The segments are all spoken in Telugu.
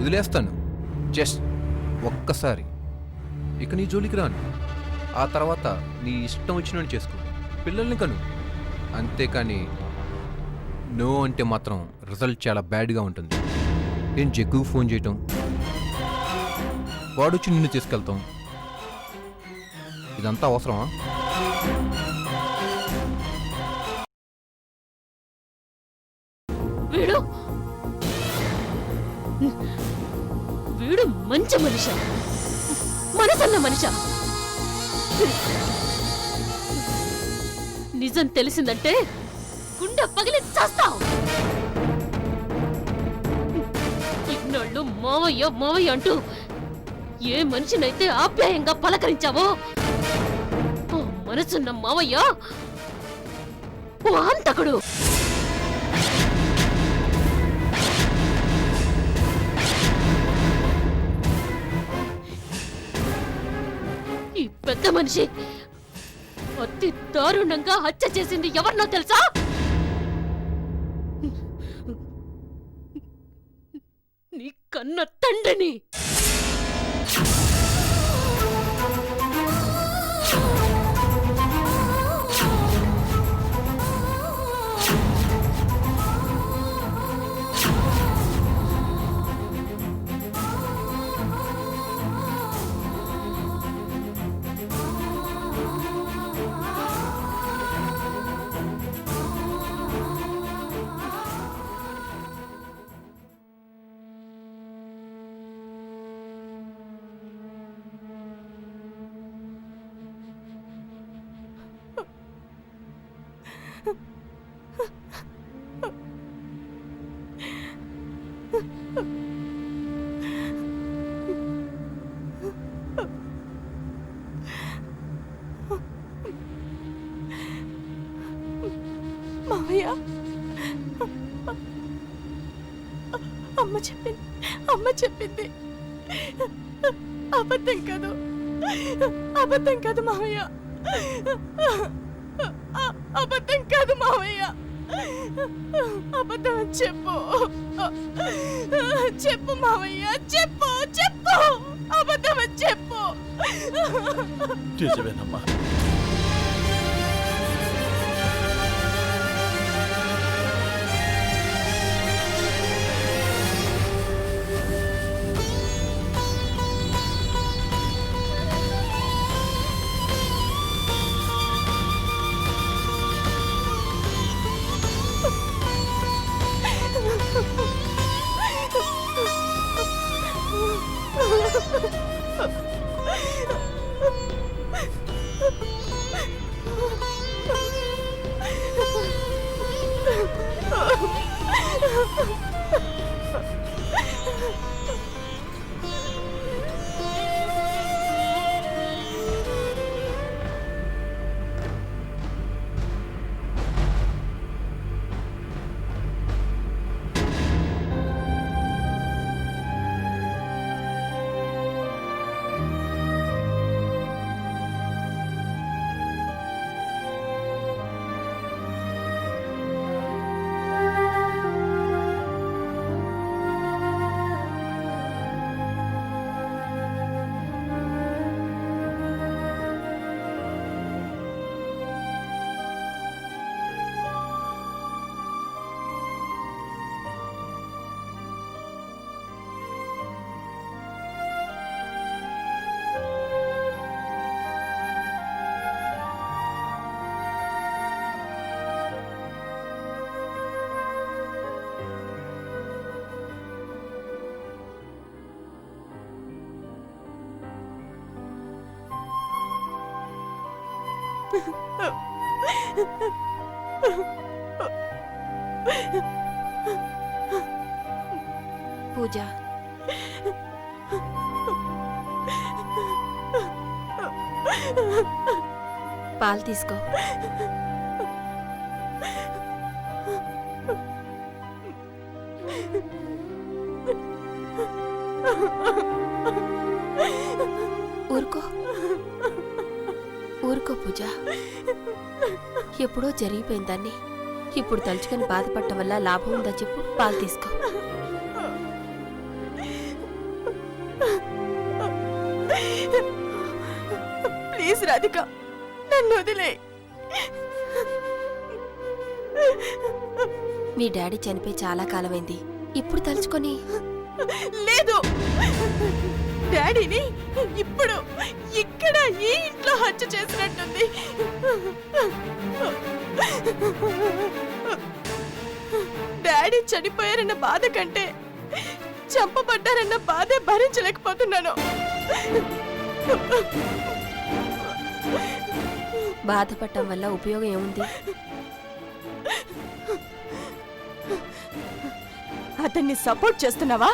వదిలేస్తాను, జస్ట్ ఒక్కసారి. ఇక నీ జోలికి రాను. ఆ తర్వాత నీ ఇష్టం వచ్చినట్టు చేసుకో, పిల్లల్ని కను. అంతేకాని నో అంటే మాత్రం రిజల్ట్ చాలా బ్యాడ్గా ఉంటుంది. నేను జగ్గుకు ఫోన్ చేయటం, వాడొచ్చి నిన్ను తీసుకెళ్తాం, ఇదంతా అవసరమా? వీడు వీడు మంచి మనిషి, మనసన్న మనిషి. నిజం తెలిసిందంటే గుండె పగిలి చేస్తావు. ఇన్నాళ్ళు మావయ్య మావయ్య అంటూ ఏ మనిషినైతే ఆప్యాయంగా పలకరించావో ఆ మనసున్న మావయ్య ఓ హంతకుడు. ఈ పెద్ద మనిషి అతి దారుణంగా హత్య చేసింది ఎవరినో తెలుసా? నీ కన్న తండ్రిని. మావయ్య, అమ్మ చెప్పింది అబద్ధం కాదు, అబద్ధం కాదు మావయ్య, అబద్ధం కాదు మావయ్య, అబద్ధం చెప్పు, చెప్పు మావయ్య, చెప్పు చెప్పు, అబద్ధం చెప్పు. నిజమేనమ్మా. పూజ, పాలు తీసుకో. ఊరుకో ఊరుకో పూజ. ఎప్పుడో జరిగిపోయిందాన్ని ఇప్పుడు తలుచుకొని బాధపడటం వల్ల లాభం ఉందా చెప్పు? పాలు తీసుకో. ప్లీజ్ రాధిక, నన్ను వదిలే. మీ డాడీ చనిపోయి చాలా కాలమైంది. ఇప్పుడు తలుచుకొని లేదు, డాడీని ఇప్పుడు ఇక్కడ ఈ ఇంట్లో హత్య చేసినట్టుంది. డాడీ చనిపోయారన్న బాధ కంటే చంపబడ్డారన్న బాధే భరించలేకపోతున్నాను. బాధపడటం వల్ల ఉపయోగం ఏముంది? అతన్ని సపోర్ట్ చేస్తున్నావా?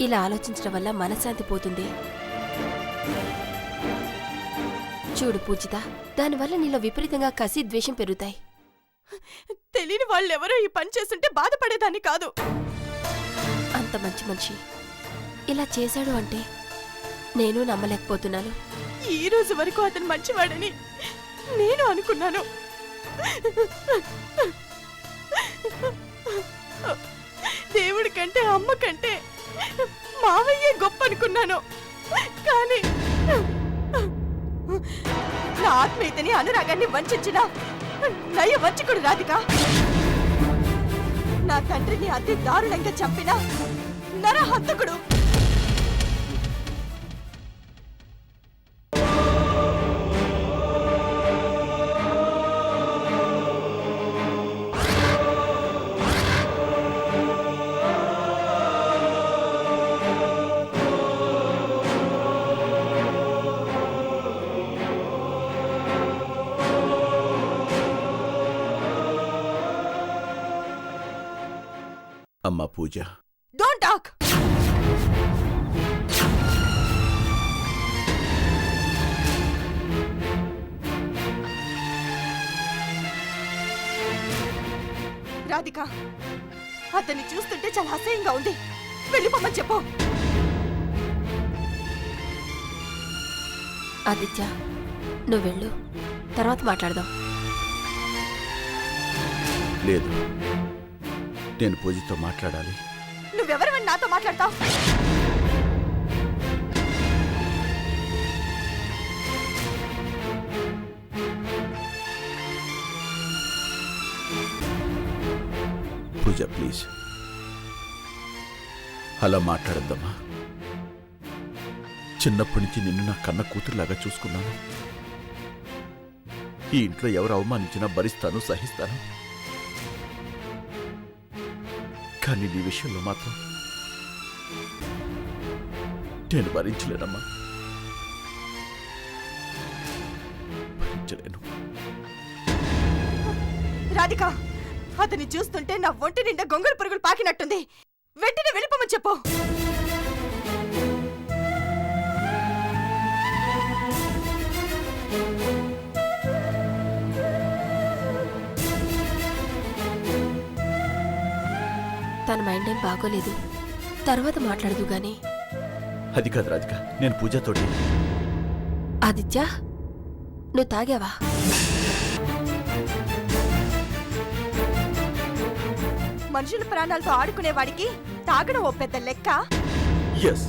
ఇలా ఆలోచించడం వల్ల మనశ్శాంతి పోతుంది. చూడు పూజిత, దానివల్ల నీలో విపరీతంగా కసి, ద్వేషం పెరుగుతాయి. తెలియని వాళ్ళెవరో ఈ పని చేస్తుంటే బాధపడేదాన్ని కాదు. అంత మంచి మనిషి ఇలా చేశాడు అంటే నేను నమ్మలేకపోతున్నాను. ఈ రోజు వరకు అతను మంచివాడని నేను అనుకున్నాను. దేవుడి కంటే అమ్మ కంటే మావయ్యే గొప్ప అనుకున్నాను. కానీ నా ఆత్మీయతని, అనురాగాన్ని వంచిన నయ వంచకుడు రాధిక. నా తండ్రిని అతి దారుణంగా చంపిన నరహంతకుడు. అమ్మా పూజ, డోంట్ టాక్. రాధిక, అతన్ని చూస్తుంటే చాలా అసహ్యంగా ఉంది. వెళ్ళిపోమని చెప్పు. ఆదిత్య, నువ్వు వెళ్ళు, తర్వాత మాట్లాడదాం. లేదు, నేను పూజతో మాట్లాడాలి. నువ్వెవరివని నాతో మాట్లాడతావు? పూజ ప్లీజ్, అలా మాట్లాడద్దమ్మా. చిన్నప్పటి నుంచి నిన్ను నా కన్న కూతురులాగా చూసుకున్నాను. ఈ ఇంట్లో ఎవరు అవమానించినా భరిస్తాను, సహిస్తాను. కానీ నీ విషయంలో మాత్రం నేను భరించలేనమ్మా, భరించలేను. రాధిక, అతన్ని చూస్తుంటే నా ఒంటి నిండా గొంగళి పురుగులు పాకినట్టుంది. వెంటనే వెళ్ళిపోమని చెప్పు. తన మైండ్ ఏం బాగోలేదు, తర్వాత మాట్లాడదు గాని. అది కాదు రాధిక, నేను పూజతోటి. ఆదిత్య, నువ్వు తాగావా? మనుషుల ప్రాణాలతో ఆడుకునేవాడికి తాగడం ఓ పెద్ద లెక్క. ఎస్,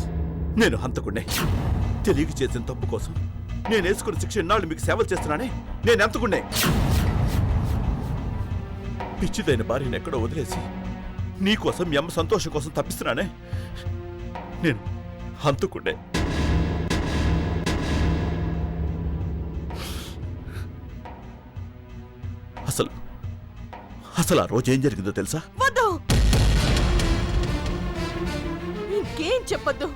నేను హంతకుణ్ణే. తెలియక చేసిన తప్పు కోసం నేను వేసుకున్న శిక్ష ఇన్నాళ్ళు మీకు సేవలు చేస్తున్నానే, నేను హంతకుణ్ణే. పిచ్చిదైన భార్యను ఎక్కడో వదిలేసి నీకోసం మీ అమ్మ సంతోషం కోసం తప్పిస్తున్నానే, నేను హంతకుణ్ణే. అసలు అసలు ఆ రోజు ఏం జరిగిందో తెలుసా? వద్దు, ఇంకేం చెప్పొద్దు.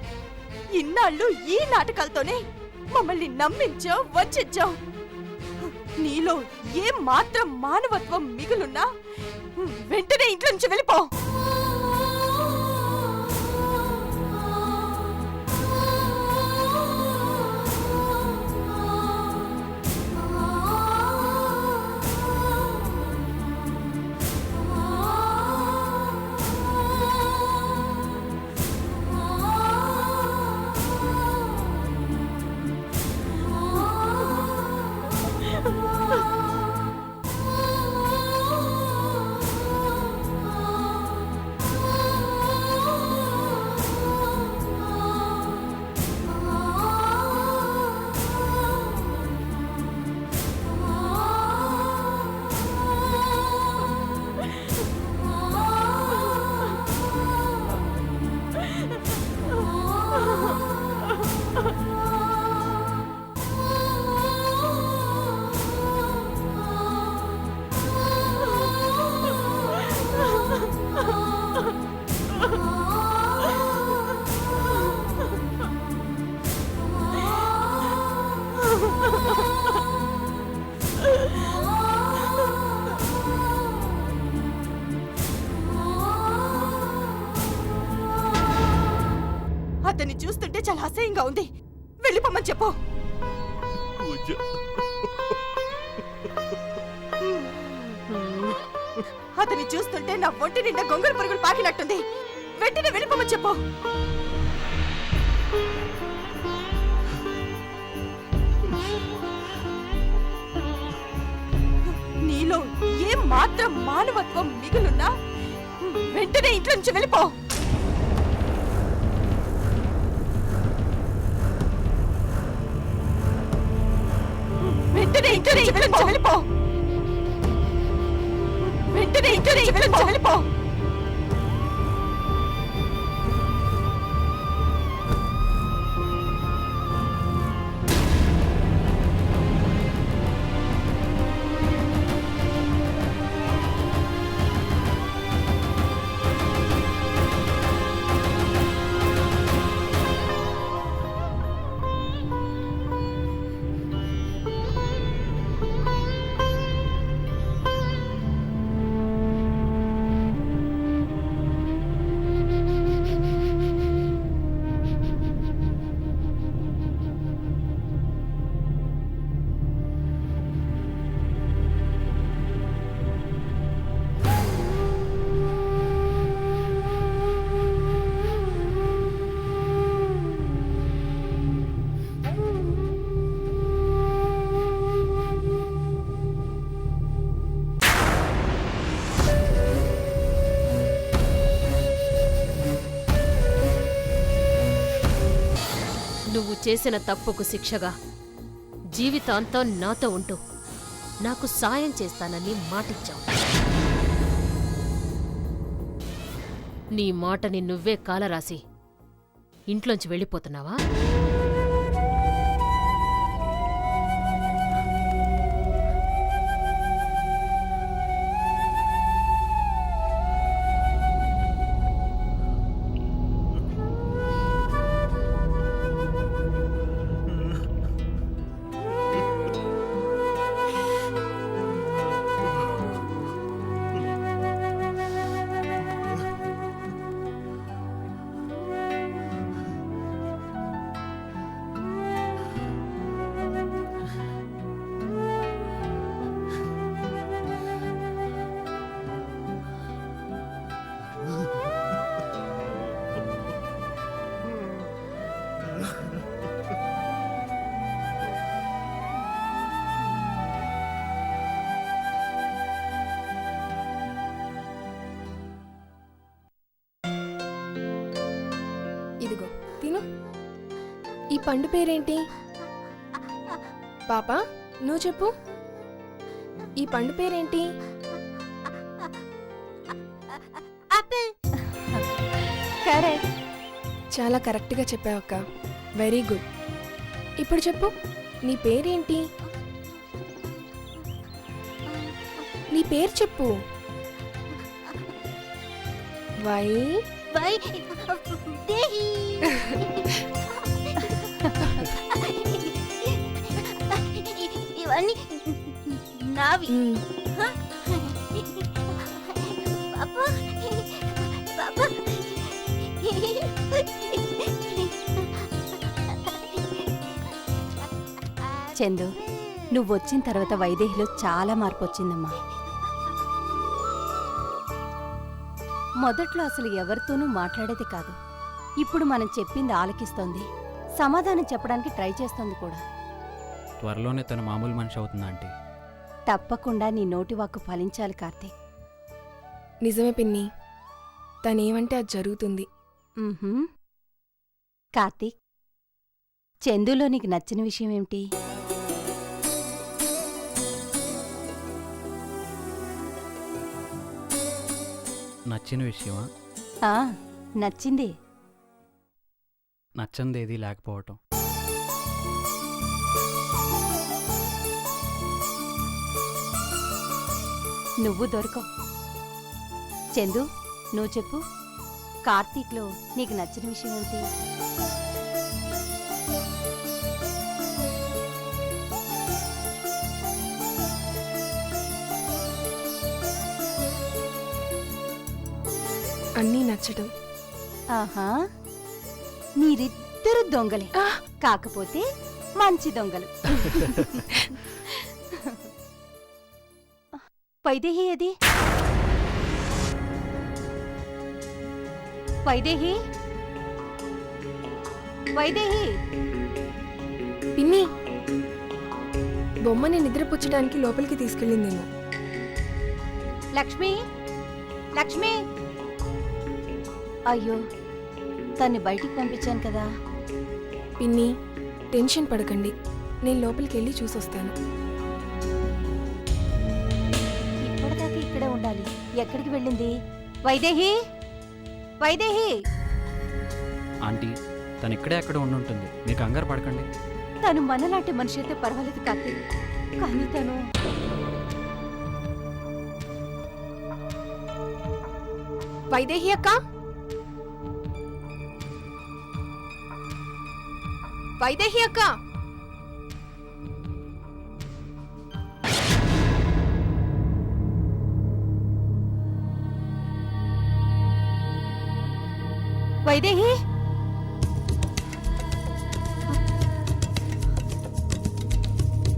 ఇన్నాళ్ళు ఈ నాటకాలతోనే మమ్మల్ని నమ్మించావు, వంచావు. నీలో ఏం మాత్రం మానవత్వం మిగులున్నా వెంటనే ఇంట్లో నుంచి వెళ్ళిపో. అతన్ని చూస్తుంటే చాలా అసహ్యంగా ఉంది. వెళ్ళిపోమని చెప్పు. పూజ, అతన్ని చూస్తుంటే నా ఒంటి నిండా గొంగళి పురుగులు పాకినట్టుంది. వెంటనే వెళ్ళిపోమని చెప్పు. నీలో ఏం మాత్రం మానవత్వం మిగులున్నా వెంటనే ఇంట్లో నుంచి వెళ్ళిపో. వెంటనే ఇంట్లో నుంచి వెళ్ళిపో. వెంటనే ఇంట్లో నుంచి వెళ్ళిపో. నువ్వు చేసిన తప్పుకు శిక్షగా జీవితాంతం నాతో ఉంటూ నాకు సాయం చేస్తానని మాటిచ్చావు. నీ మాటని నువ్వే కాలరాసి ఇంట్లోంచి వెళ్ళిపోతున్నావా? ఇదిగో తిను. ఈ పండు పేరేంటి? పాపా నువ్వు చెప్పు. ఈ పండు పేరేంటి? కరెక్ట్. చాలా కరెక్ట్గా చెప్పావక్క. Very good. ఇప్పుడు చెప్పు, నీ పేరేంటి? నీ పేరు చెప్పు. వై ఇవన్నీ నావి. మ్, పాపా పాపా చందు, నువ్వొచ్చిన తర్వాత వైదేహిలో చాలా మార్పు వచ్చిందమ్మా. మొదట్లో అసలు ఎవరితోనూ మాట్లాడేది కాదు. ఇప్పుడు మనం చెప్పింది ఆలకిస్తోంది, సమాధానం చెప్పడానికి ట్రై చేస్తోంది కూడా. త్వరలోనే తన మామూలు మనిషి అవుతుందా ఆంటీ? తప్పకుండా నీ నోటి వాక్కు ఫలించాలి కార్తీక్. నిజమే పిన్ని, తనేమంటే అది జరుగుతుంది. మ్హూ. కార్తీక్, చందులో నీకు నచ్చిన విషయం ఏమిటి? నచ్చిన విషయమా? ఆ, నచ్చింది. నచ్చందేది లేకపోవటం. నువ్వు దొరకవు. చందు, నువ్వు చెప్పు. కార్తీక్లో నీకు నచ్చిన విషయం ఏమిటి? అన్నీ నచ్చడం. ఆహా, మీరిద్దరు దొంగలే, కాకపోతే మంచి దొంగలు. వైదేహి అది వైదేహి, వైదేహి. పిన్ని బొమ్మని నిద్రపుచ్చడానికి లోపలికి తీసుకెళ్ళిందేమో. లక్ష్మి, లక్ష్మి. అయ్యో, తన్ని బయటికి పంపించాను కదా. పిన్ని టెన్షన్ పడకండి, నేను లోపలికి వెళ్ళి చూసొస్తాను. ఇప్పటిదాకా ఇక్కడే ఉండాలి. ఎక్కడికి వెళ్ళింది? వైదేహి, వైదేహి. ఆంటీ తను ఇక్కడే అక్కడ ఉండుంటుంది, మీరు కంగారు పడకండి. తను మనలాంటి మనిషి అయితే పర్వాలేదు కార్తీక్, కానీ తను వైదేహి అక్క, వైదేహి అక్క. వైదేహి,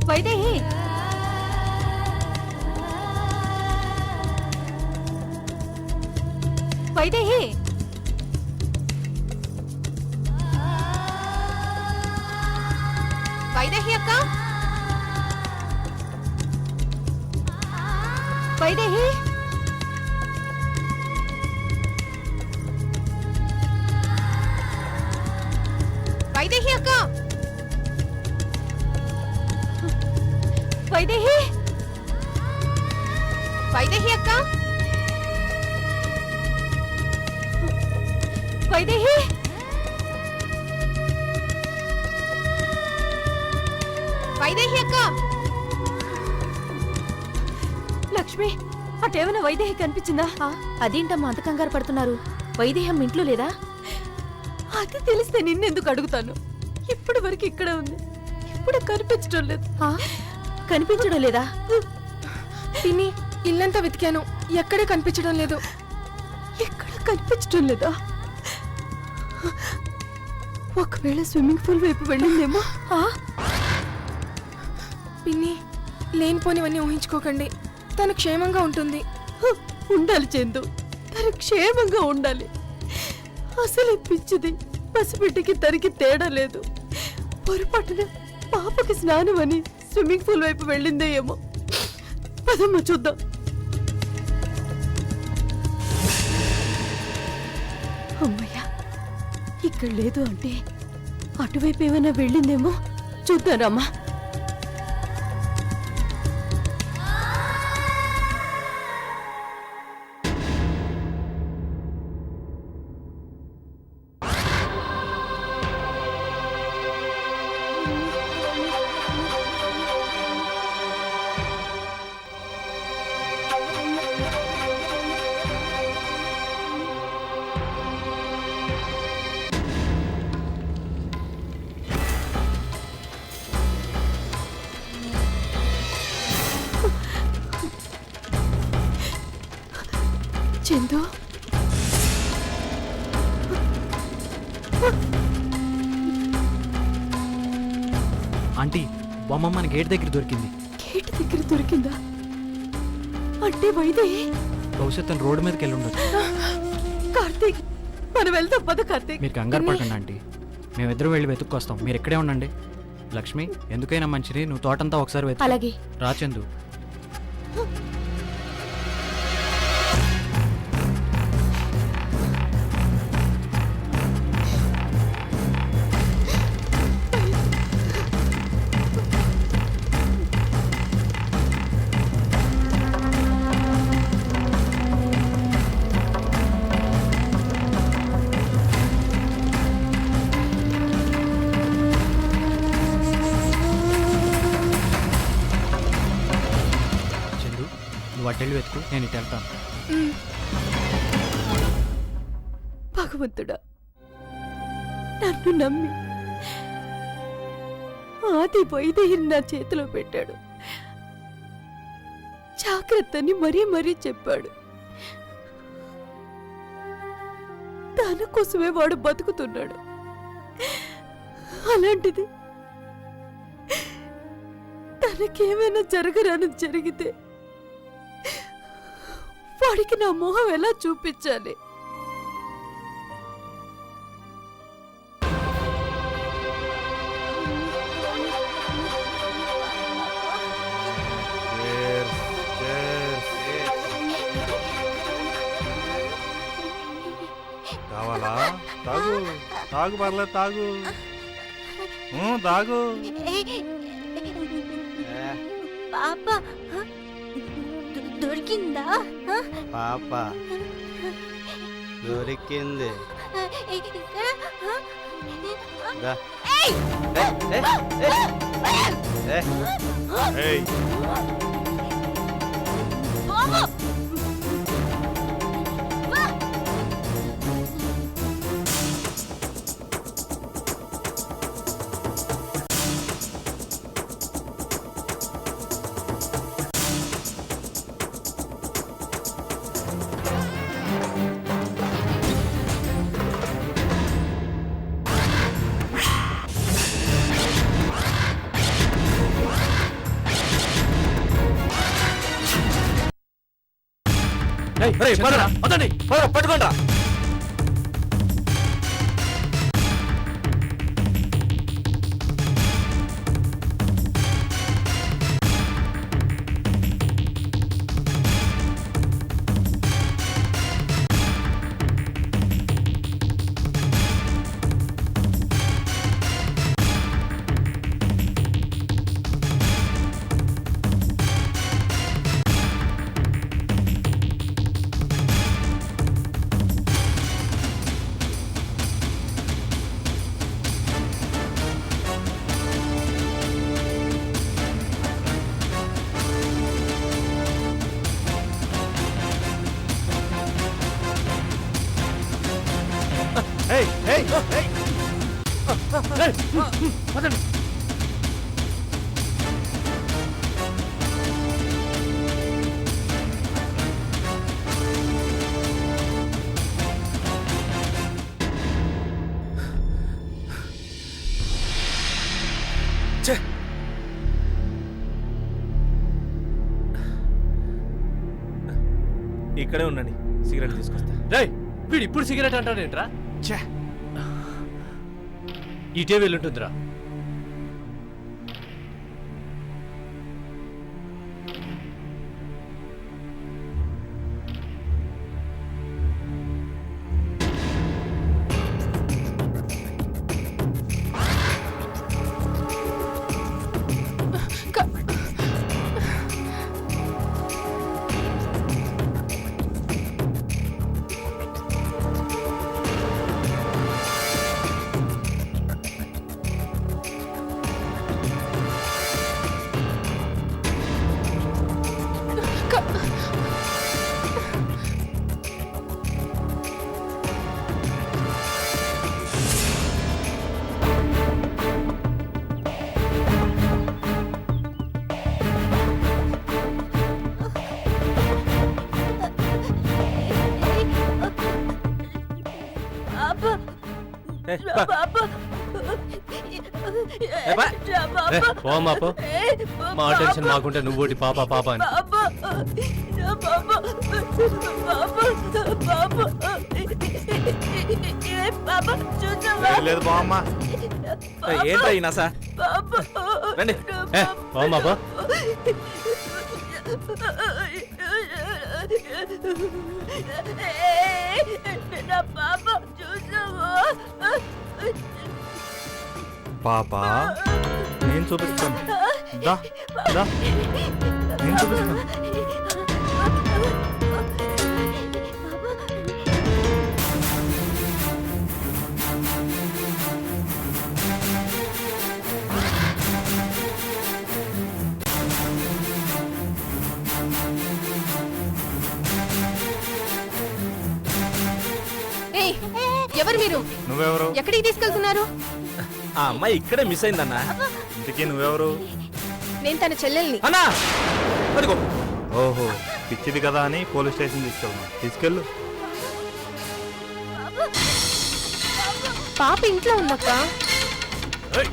వైదేహి. వైదేహి, వైదేహి అక్క, వైదేహి. వైదేహి అక్క, వైదేహి, వైదేహి అక్క, వైదేహి. వైదేహి అక్క. లక్ష్మి, అటేమైనా వైదేహి కనిపించిందా? అదేంటమ్మా అంత కంగారు పడుతున్నారు? వైదేహం ఇంట్లో లేదా? అది తెలిస్తే నిన్నెందుకు అడుగుతాను? ఇప్పటి వరకు ఇక్కడ ఉంది, ఇప్పుడు కనిపించడం లేదు. కనిపించడం లేదా? పిన్ని ఇల్లంతా వెతికాను, ఎక్కడే కనిపించడం లేదు. ఎక్కడ కనిపించడం లేదా? ఒకవేళ స్విమ్మింగ్ పూల్ వైపు వెళ్ళిందేమో. పిన్ని లేనిపోనివన్నీ ఊహించుకోకండి, తను క్షేమంగా ఉంటుంది. ఉండాలి చందు, తను క్షేమంగా ఉండాలి. అసలు పిచ్చిది, పసిబిడ్డకి తనకి తేడా లేదు. పొరపాటున పాపకి స్నానం అని స్విమ్మింగ్ పూల్ వైపు వెళ్ళిందే ఏమో. పదమ్మ చూద్దాం. అమ్మయ్యా, ఇక్కడ లేదు అంటే అటువైపు ఏమైనా వెళ్ళిందేమో. చూద్దారమ్మా. చందు, ఆంటీ బొమ్మ మన గేట్ దగ్గర దొరికింది. గేట్ దగ్గర దొరికిందా? అంటే వైదేహి. బహుశా తను రోడ్డు మీదకి వెళ్ళి ఉండొచ్చు. కార్తీక్, మనం వెళ్దాం పద. కార్తీక్, మీరు కంగారు పడకండి ఆంటీ, మేమిద్దరం వెళ్ళి వెతుక్కొస్తాం, మీరు ఇక్కడే ఉండండి. లక్ష్మి, ఎందుకైనా మంచిది నువ్వు తోటంతా ఒకసారి వెతుకు. అలాగే. రాచందు. నువ్వు అడ్డెళ్ళి వెతుకు, నేను ఇటు వెళ్తాను. భగవంతుడా, నన్ను నమ్మి ఆది వైదేహిని నా చేతిలో పెట్టాడు. జాగ్రత్తని మరీ మరీ చెప్పాడు. తన కోసమే వాడు బతుకుతున్నాడు. అలాంటిది తనకేమైనా జరగరాని జరిగితే వాడికి నా మొహం ఎలా చూపించాలి? కావాలా? తాగు తాగు, పర్లేదు తాగు. తాగు. పాప దొరికిందా? పాప దొరికింది. దా. ఏయ్, పట్టుకోండి. ఏయ్, ఏయ్, ఏయ్. ఇక్కడే ఉండండి, సిగరెట్ తీసుకొస్తా. రేయ్, వీడు ఇప్పుడు సిగరెట్ అంటాడేంట్రా? ఛే, ఇటే వెళ్ళుంటుందిరా. పోమాపో, మా టెన్షన్ మాకుంటే నువ్వుటి పాప పాప అని. లేదు బామ్మా. ఏంటో అయినా సార్ రండి. పోమాపో. పాప నేను చూపిస్తాను. దా దా, నేను చూపిస్తాను. ఏయ్, ఎవరు మీరు? నువ్వెవరు? ఎక్కడికి తీసుకెళ్తున్నారు? ఆ అమ్మాయి ఇక్కడే మిస్ అయిందన్నా. ఇంతకీ నువ్వెవరు? నేను తన చెల్లెల్ని. అన్నా అదిగో. ఓహో, పిచ్చిది కదా అని పోలీస్ స్టేషన్ తీసుకెళ్తున్నా. తీసుకెళ్ళు. పాప ఇంట్లో ఉందక్క. హలో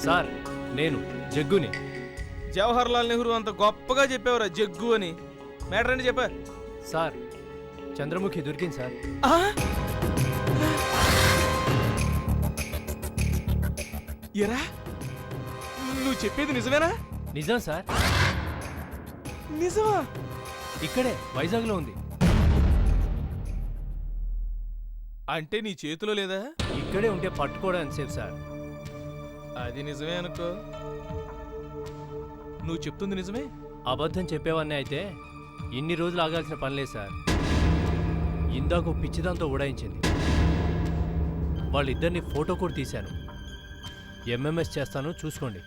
సార్, నేను జగ్గుని. జవహర్ లాల్ నెహ్రూ అంత గొప్పగా చెప్పేవరా జగ్గు అని. మ్యాటర్ ఏంటి చెప్పా సార్, చంద్రముఖి దొరికింది సార్. ఎరా నువ్వు చెప్పేది నిజమేనా? నిజం సార్, నిజమా? ఇక్కడే వైజాగ్లో ఉంది. అంటే నీ చేతిలో లేదా? ఇక్కడే ఉంటే పట్టుకోవడం ఎంతసేపు సార్? అది నిజమే అనుకో. నువ్వు చెప్తుంది నిజమే? అబద్ధం చెప్పేవన్నీ అయితే ఇన్ని రోజులు ఆగాల్సిన పనిలేదు సార్. ఇందాక పిచ్చిదాంతో ఉడాయించింది. వాళ్ళిద్దరిని ఫోటో కూడా తీశాను. ఎంఎంఎస్ చేస్తాను, చూసుకోండి.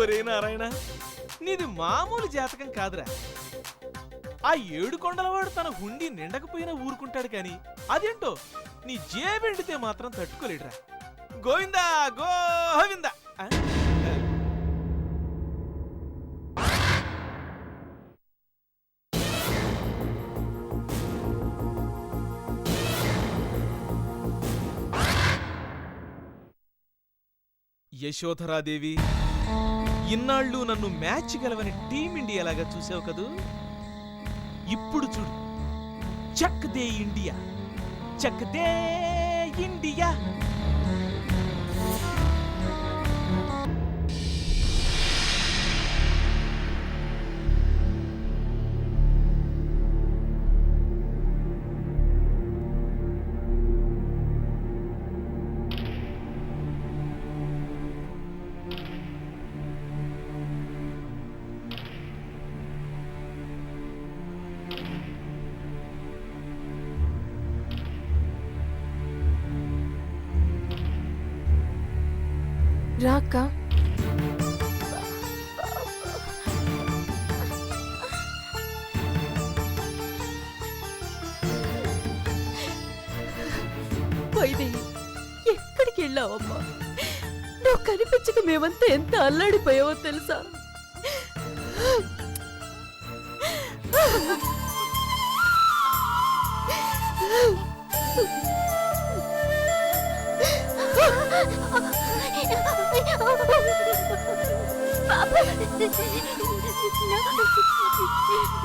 ఒరే నారాయణ, నీది మామూలు జాతకం కాదురా. ఆ 7 కొండలవాడు తన హుండీ నిండకపోయినా ఊరుకుంటాడు కానీ అదేంటో నీ జేబెండితే మాత్రం తట్టుకోలేడురా. గోవిందా గోవిందా. యశోధరాదేవి, ఇన్నాళ్ళు నన్ను మ్యాచ్ గెలవని టీమిండియాలాగా చూసావు కదూ. ఇప్పుడు చూడు, చక్ దే ఇండియా, చక్ దే ఇండియా. రాక్క. వైదేహి, ఎక్కడికి వెళ్ళావమ్మా? నువ్వు కనిపించక మేమంతా ఎంత అల్లాడిపోయావో తెలుసా?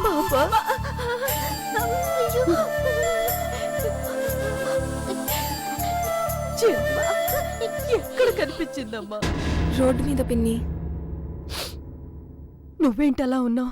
పాపా, ఎక్కడ కనిపించిందమ్మా? రోడ్డు మీద పిన్ని. నువ్వేంటలా ఉన్నావు?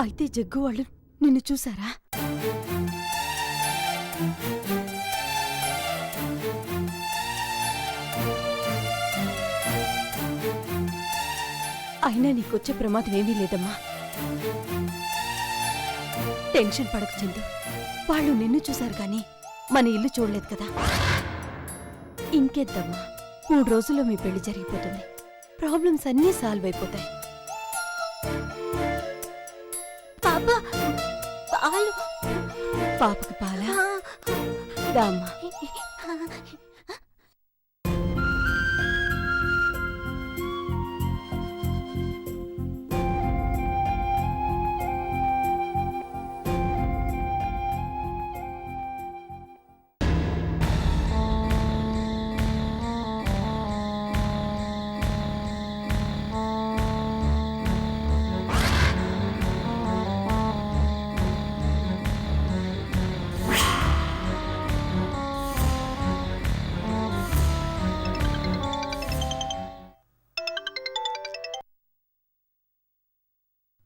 అయితే జగ్గు వాళ్ళు నిన్ను చూసారా? అయినా నీకొచ్చే ప్రమాదం ఏమీ లేదమ్మా. టెన్షన్ పడకు చందు. వాళ్ళు నిన్ను చూశారు కానీ మన ఇల్లు చూడలేదు కదా. ఇంకెద్దమ్మా, 3 రోజుల్లో మీ పెళ్లి జరిగిపోతుంది. ప్రాబ్లమ్స్ అన్నీ సాల్వ్ అయిపోతాయి. పాప పాలు. పాపకి పాలా? రామ్మా.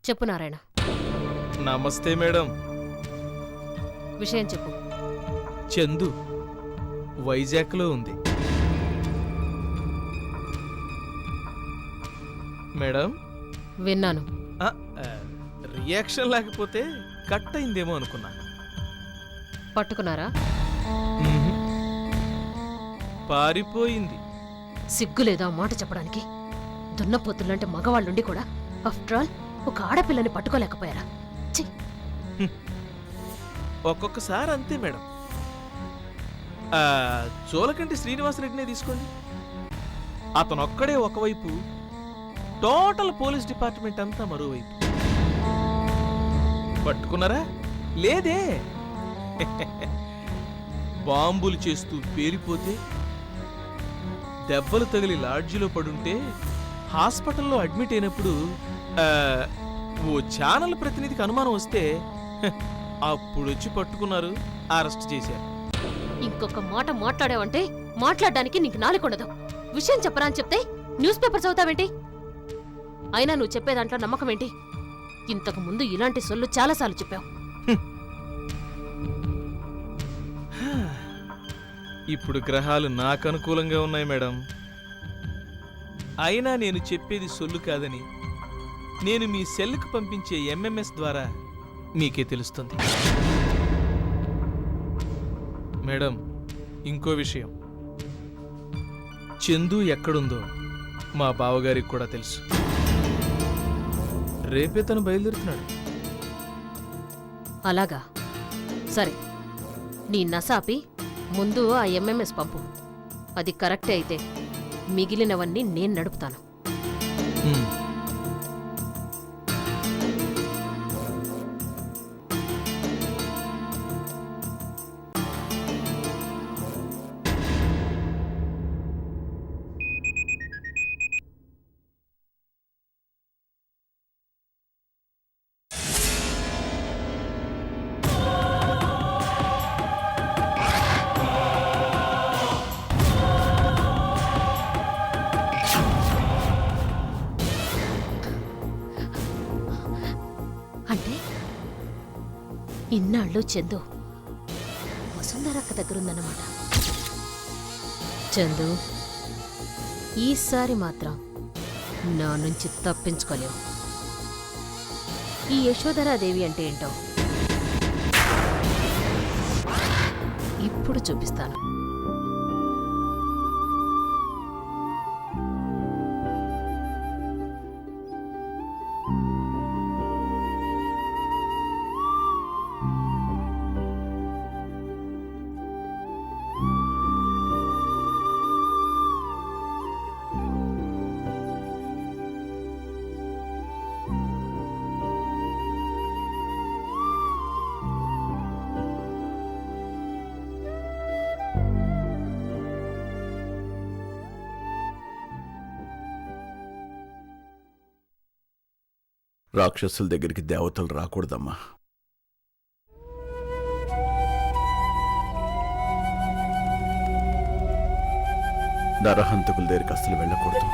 చెప్పు నారాయణ. నమస్తే మేడం. విషయం చెప్పు. చందు వైజాగ్లో ఉంది మేడం. విన్నాను. ఆ, రియాక్షన్ లేకపోతే కట్ అయిందేమో అనుకున్నా. పట్టుకున్నారా? పారిపోయింది. సిగ్గులేదా మాట చెప్పడానికి? దున్నపోతులంటే మగవాళ్ళుండి కూడా ఆఫ్టర్ ఆల్ ఒక ఆడపిల్లని పట్టుకోలేకపోయారా? ఛీ! ఒక్కొక్కసారి అంతే మేడం. జోలకంటి శ్రీనివాసరెడ్డినే తీసుకోండి. అతనొక్కడే ఒకవైపు, టోటల్ పోలీస్ డిపార్ట్మెంట్ అంతా మరోవైపు. పట్టుకున్నారా? లేదే. బాంబులు చేస్తూ పేలిపోతే, దెబ్బలు తగిలి లాడ్జిలో పడుంటే, హాస్పిటల్లో అడ్మిట్ అయినప్పుడు ఓ ఛానల్ ప్రతినిధికి అనుమానం వస్తే అప్పుడొచ్చి పట్టుకున్నారు, అరెస్ట్ చేశారు. ఇంకొక మాట మాట్లాడావంటే మాట్లాడడానికి నీకు నాలుగుండదు. విషయం చెప్పరా అని చెప్తే న్యూస్ పేపర్ చదువుతావేంటి? అయినా నువ్వు చెప్పే దాంట్లో నమ్మకం ఏంటి? ఇంతకు ముందు ఇలాంటి సొల్లు చాలాసార్లు చెప్పావు. ఇప్పుడు గ్రహాలు నాకు అనుకూలంగా ఉన్నాయి మేడం. అయినా నేను చెప్పేది సొల్లు కాదని నేను మీ సెల్కు పంపించే ఎంఎంఎస్ ద్వారా మీకే తెలుస్తుంది మేడం. ఇంకో విషయం, చందు ఎక్కడుందో మా బావగారికి కూడా తెలుసు. రేపే తను బయలుదేరుతున్నాడు. అలాగా? సరే, నీ నసాపి ముందు ఆ ఎంఎంఎస్ పంపు. అది కరెక్టే అయితే మిగిలినవన్నీ నేను నడుపుతాను. అంటే ఇన్నాళ్ళు చందు వసుంధరక్క దగ్గరుందన్నమాట. చందు, ఈసారి మాత్రం నా నుంచి తప్పించుకోలేవు. ఈ యశోధరాదేవి అంటే ఏంటో ఇప్పుడు చూపిస్తాను. రాక్షసుల దగ్గరికి దేవతలు రాకూడదమ్మా. నరహంతకుల దగ్గరికి అస్సలు వెళ్ళకూడదు.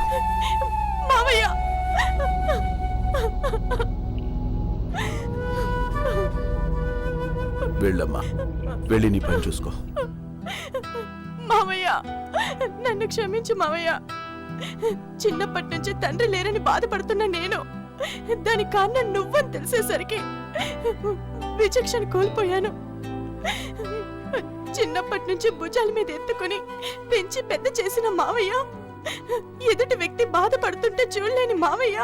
మావయ్య, వెళ్ళమ్మా, వెళ్ళి నీ పని చూసుకో. మావయ్య, నన్ను క్షమించు మావయ్య. చిన్నప్పటి నుంచి తండ్రి లేరని బాధపడుతున్న నేను దానికి కారణం నువ్వని తెలిసేసరికి విచక్షణ కోల్పోయాను. చిన్నప్పటి నుంచి భుజాల మీద ఎత్తుకుని పెంచి పెద్ద చేసిన మావయ్య ఎదుటి వ్యక్తి బాధపడుతుంటే చూడలేని మావయ్య,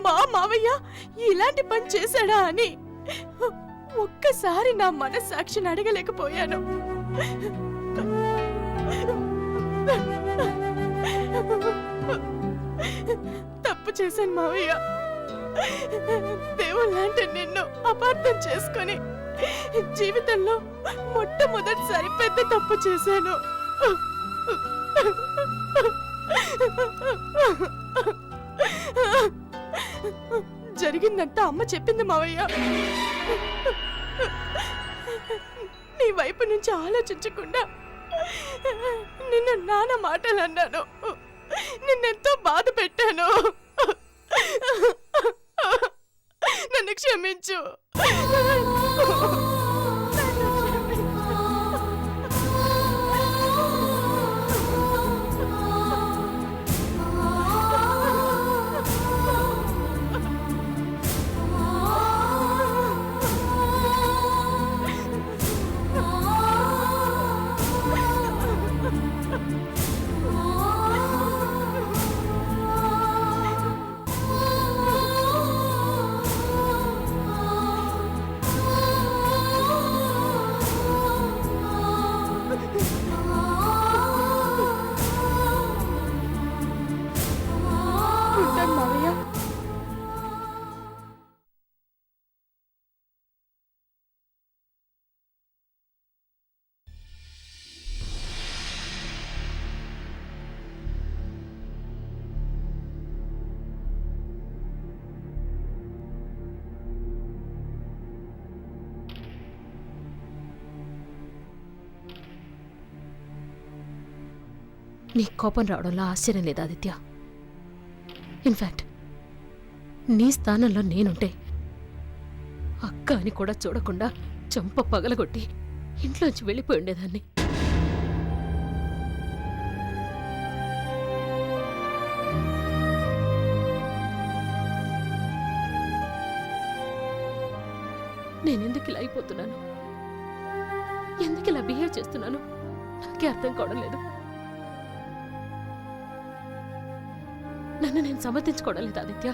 మా మావయ్య ఇలాంటి పని చేశాడా అని ఒక్కసారి నా మనస్సాక్షిని అడగలేకపోయాను. తప్పు చేశాను మావయ్య. దేవుళ్ళంటే నిన్ను అపార్థం చేసుకొని జీవితంలో మొట్టమొదటిసారి పెద్ద తప్పు చేశాను. జరిగిందంతా అమ్మ చెప్పింది మావయ్య. నీ వైపు నుంచి ఆలోచించకుండా నిన్ను నాన్న మాటలు అన్నాను. నిన్నెంతో బాధ పెట్టాను. నన్ను క్షమించు. ఉంటాను మావయ్య. నీ కోపం రావడంలో ఆశ్చర్యం లేదు ఆదిత్య. ఇన్ఫాక్ట్ నీ స్థానంలో నేనుంటే అక్క అని కూడా చూడకుండా చంప పగలగొట్టి ఇంట్లోంచి వెళ్ళిపోయి ఉండేదాన్ని. నేనెందుకు ఇలా అయిపోతున్నాను, ఎందుకు ఇలా బిహేవ్ చేస్తున్నాను నాకే అర్థం కావడం లేదు. నన్ను నేను సమర్థించుకోవడం లేదు ఆదిత్య.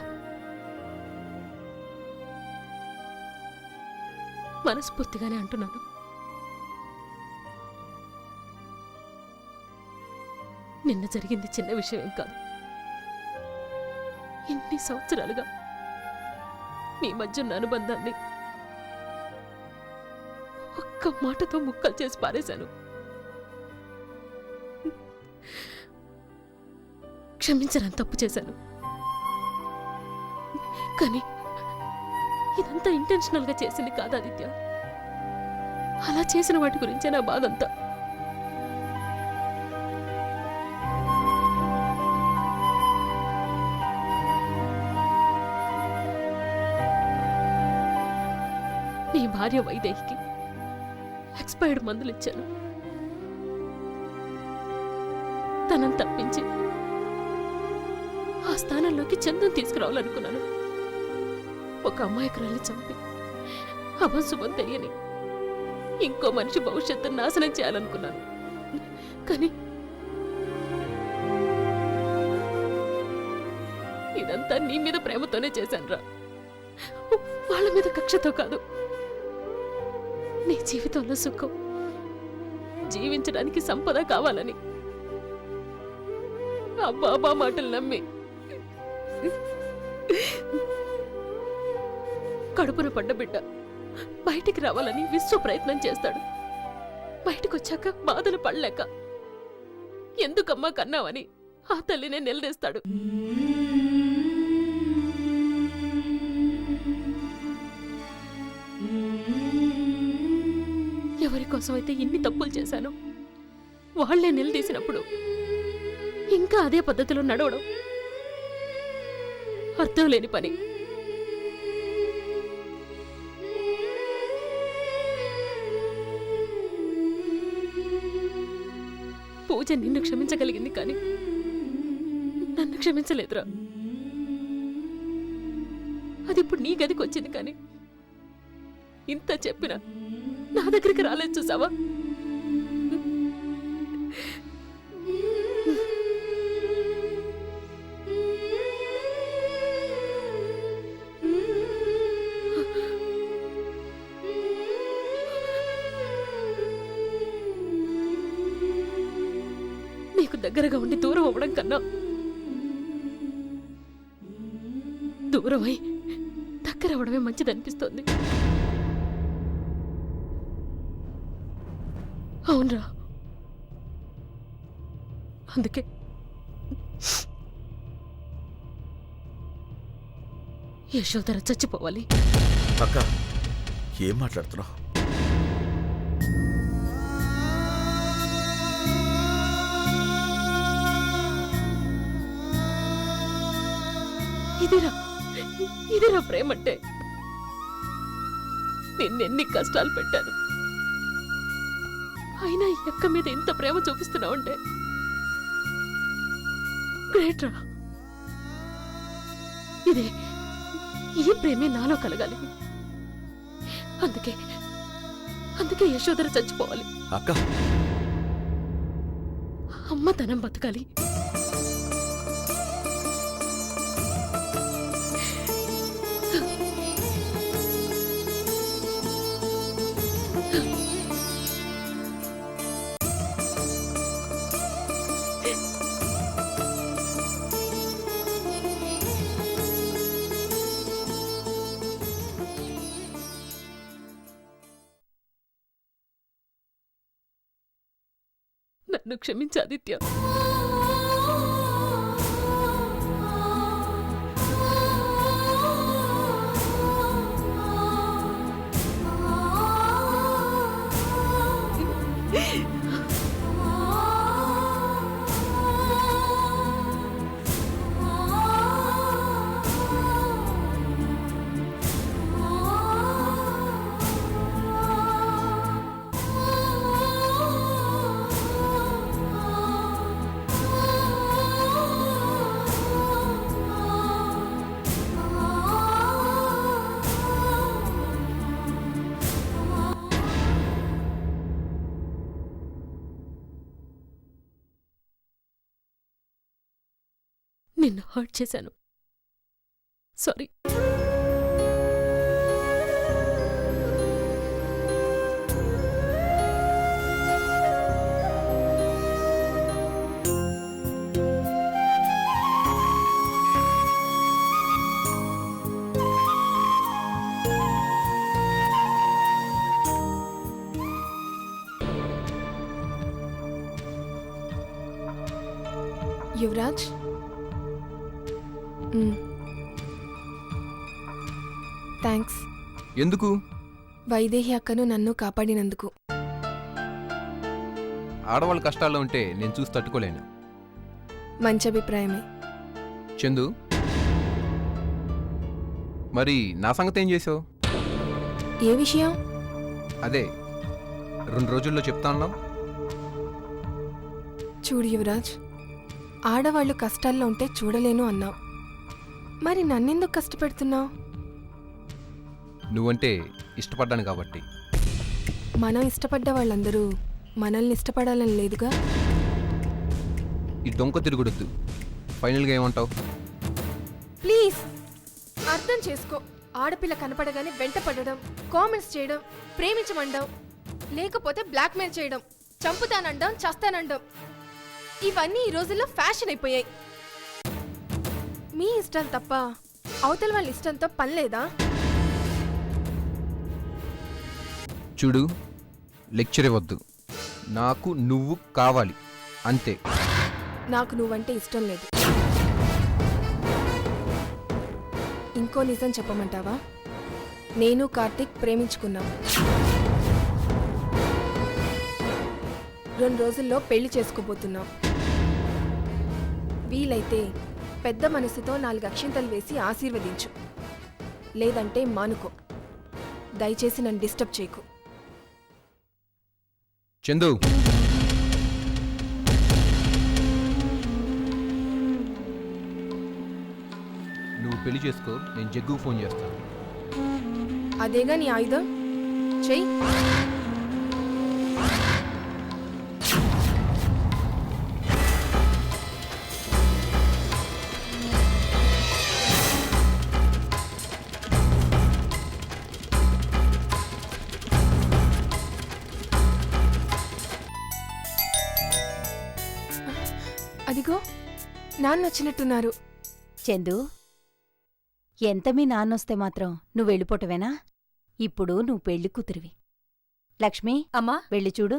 మనస్ఫూర్తిగానే అంటున్నాను. నిన్న జరిగింది చిన్న విషయం ఏం కాదు. ఇన్ని సంవత్సరాలుగా మీ మధ్య ఉన్న అనుబంధాన్ని ఒక్క మాటతో ముక్కలు చేసి పారేశాను. క్షమించరని తప్పు చేశాను, కానీ ఇదంతా ఇంటెన్షనల్ గా చేసింది కాదు ఆదిత్య. అలా చేసిన వాటి గురించే నా బాధంతా. నీ భార్య వైదేహికి ఎక్స్పైర్డ్ మందులు ఇచ్చాను. తనని తప్పించి ఆ స్థానంలోకి చందం తీసుకురావాలనుకున్నాను. ఒక అమ్మాయికురాల్ని చంపి అభశుభం తెలియని ఇంకో మనిషి భవిష్యత్తును నాశనం చేయాలనుకున్నాను. కానీ ఇదంతా నీ మీద ప్రేమతోనే చేశానురా, వాళ్ళ మీద కక్షతో కాదు. నీ జీవితంలో సుఖం, జీవించడానికి సంపద కావాలని ఆ బాబా మాటలు నమ్మి కడుపున పడ్డ బిడ్డ బయటికి రావాలని విశ్వ ప్రయత్నం చేస్తాడు. బయటకు వచ్చాక బాధలు పడలేక ఎందుకమ్మా కన్నావని ఆ తల్లినే నిలదీస్తాడు. ఎవరి కోసం అయితే ఇన్ని తప్పులు చేశానో వాళ్లే నిలదీసినప్పుడు ఇంకా అదే పద్ధతిలో నడవడం అర్థం లేని పని. రోజే నిన్ను క్షమించగలిగింది కానీ నన్ను క్షమించలేదురా. అది ఇప్పుడు నీ గదికి వచ్చింది కానీ ఇంత చెప్పినా నా దగ్గరికి రాలేదు చూసావా? నీకు దగ్గరగా ఉండి దూరం అవ్వడం కన్నా దూరమై దగ్గర అవ్వడమే మంచిదనిపిస్తోంది. అవునరా, అందుకే యశోధర చచ్చిపోవాలి. అక్క ఏం మాట్లాడుతున్నావు? ఇదిరా ప్రేమంటే. నిన్నెన్ని కష్టాలు పెట్టాను, అయినా ఈ అక్క మీద ఇంత ప్రేమ చూపిస్తున్నావంటే గ్రేట్ రా. ఈ ప్రేమే నాలో కలగాలి. అందుకే యశోధర చచ్చిపోవాలి. అక్క అమ్మతనం బతకాలి. నన్ను క్షమించు ఆదిత్య. నిన్ను హర్ట్ చేశాను, సారీ. యువరాజ్, థ్యాంక్స్. ఎందుకు? వైదేహి అక్కను నన్ను కాపాడినందుకు. ఆడవాళ్ళ కష్టాల్లో ఉంటే నేను చూసి తట్టుకోలేను. మంచి అభిప్రాయమే. చందు, మరి నా సంగతి ఏం చేసావు? ఏ విషయం? అదే 2 రోజుల్లో చెప్తా అన్నావు. చూడు యువరాజ్, ఆడవాళ్ళు కష్టాల్లో ఉంటే చూడలేను అన్నావు. మరి నన్నెందుకు కష్టపెడుతున్నావు? నువ్వంటే ఇష్టపడ్డాను కాబట్టి. మనం ఇష్టపడ్డ వాళ్ళందరూ మనల్ని ఇష్టపడాలని లేదుగా. ఈ డొంక తిరుగుడొద్దు. ఫైనల్గా ఏమంటావు? ప్లీజ్ అర్థం చేసుకో. ఆడపిల్ల కనపడగానే వెంట పడడం, కామెంట్స్ చేయడం, ప్రేమించమండం, లేకపోతే బ్లాక్మెయిల్ చేయడం, చంపుతానండం, చస్తానండం, ఇవన్నీ ఈ రోజుల్లో ఫ్యాషన్ అయిపోయాయి. మీ ఇష్టాలు తప్ప అవతల వాళ్ళ ఇష్టంతో పని లేదా? చూడు, లెక్చర్ ఇవ్వద్దు. నాకు నువ్వు కావాలి అంతే. నాకు నువ్వంటే ఇష్టం లేదు. ఇంకో నిజం చెప్పమంటావా? నేను కార్తీక్ ప్రేమించుకున్నాం. 2 రోజుల్లో పెళ్లి చేసుకోబోతున్నాం. వీలైతే పెద్ద మనసుతో 4 అక్షింతలు వేసి ఆశీర్వదించు, లేదంటే మానుకో. దయచేసి నన్ను డిస్టర్బ్ చేయకు. చందు, నువ్వు పెళ్లి చేసుకో, నేను జగ్గుకు ఫోన్ చేస్తాను. అదేగా నీ ఆయుధం, చెయ్యి. అదిగో నాన్న వచ్చినట్టున్నారు. చందు, ఎంత మీ నాన్నొస్తే మాత్రం నువ్వు వెళ్ళిపోవటమేనా? ఇప్పుడు నువ్వు పెళ్లి కూతురివి. లక్ష్మి, అమ్మా వెళ్ళి చూడు.